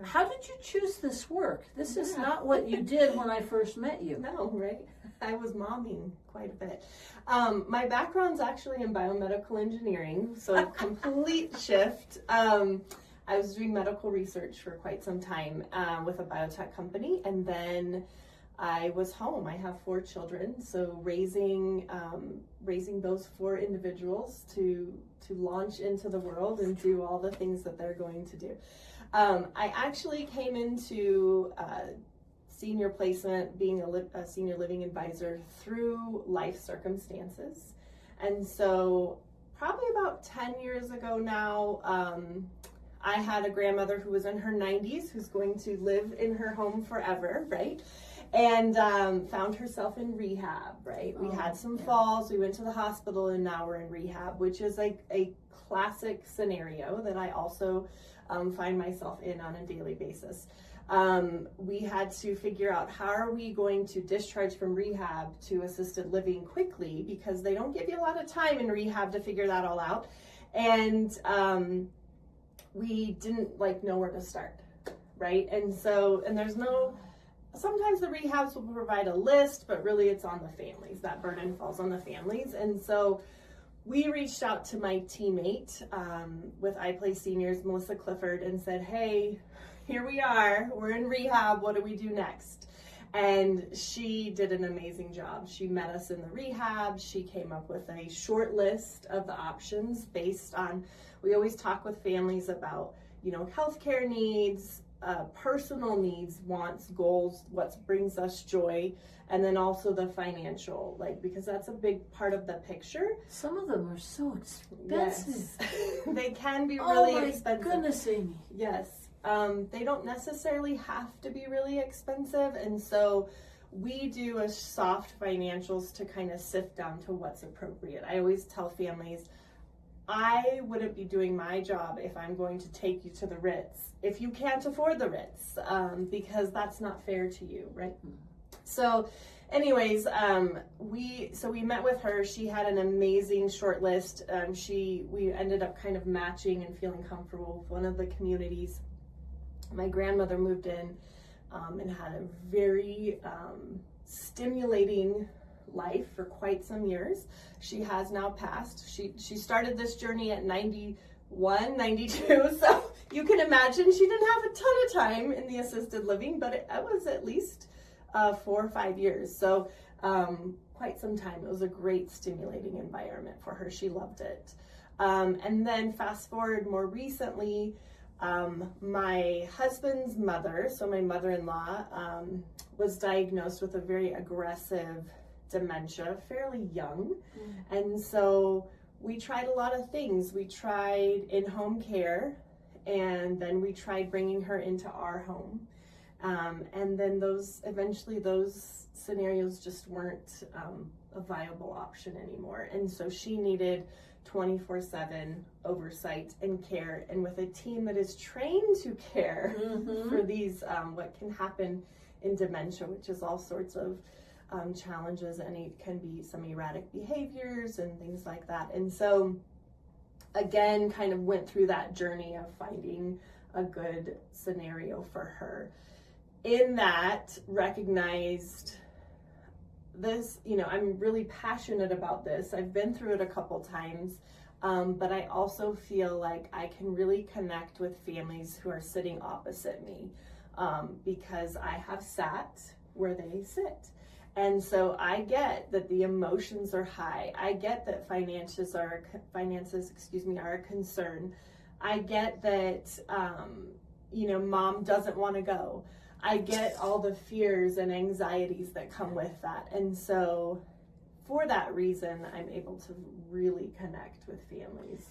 How did you choose this work? This is not what you did when I first met you. No, right? I was momming quite a bit. My background's actually in biomedical engineering, so a complete shift. I was doing medical research for quite some time with a biotech company, and then I was home. I have 4 children, so raising those 4 individuals to launch into the world and do all the things that they're going to do. I actually came into senior placement, being a senior living advisor through life circumstances. And so probably about 10 years ago now, I had a grandmother who was in her 90s who's going to live in her home forever, right? And found herself in rehab, right? We had some falls, we went to the hospital, and now we're in rehab, which is like a classic scenario that I also find myself in on a daily basis. We had to figure out how are we going to discharge from rehab to assisted living quickly, because they don't give you a lot of time in rehab to figure that all out. And we didn't know where to start, right? And there's sometimes the rehabs will provide a list, but really it's on the families. That burden falls on the families. And so we reached out to my teammate with iPlay Seniors, Melissa Clifford, and said, hey, here we are, we're in rehab, what do we do next? And she did an amazing job. She met us in the rehab. She came up with a short list of the options based on, we always talk with families about, healthcare needs, personal needs, wants, goals, what brings us joy, and then also the financial, because that's a big part of the picture. Some of them are so expensive. Yes. They can be really expensive. Oh my goodness, Amy. Yes. They don't necessarily have to be really expensive, and so we do a soft financials to kind of sift down to what's appropriate. I always tell families, I wouldn't be doing my job if I'm going to take you to the Ritz if you can't afford the Ritz, because that's not fair to you, right? So anyways, we met with her. She had an amazing short list. We ended up kind of matching and feeling comfortable with one of the communities. My grandmother moved in and had a very stimulating life for quite some years. She has now passed. She started this journey at 91, 92, so you can imagine she didn't have a ton of time in the assisted living, but it was at least 4 or 5 years, so quite some time. It was a great stimulating environment for her. She loved it. And then fast forward more recently, my husband's mother, so my mother-in-law, was diagnosed with a very aggressive dementia, fairly young. And so we tried a lot of things. We tried in-home care, and then we tried bringing her into our home. And then those scenarios just weren't a viable option anymore. And so she needed 24/7 oversight and care, and with a team that is trained to care for these, what can happen in dementia, which is all sorts of challenges, and it can be some erratic behaviors and things like that. And so again, kind of went through that journey of finding a good scenario for her. In that, recognized this, I'm really passionate about this. I've been through it a couple times, but I also feel like I can really connect with families who are sitting opposite me, because I have sat where they sit. And so I get that the emotions are high. I get that finances are a concern. I get that, mom doesn't want to go. I get all the fears and anxieties that come with that. And so for that reason, I'm able to really connect with families.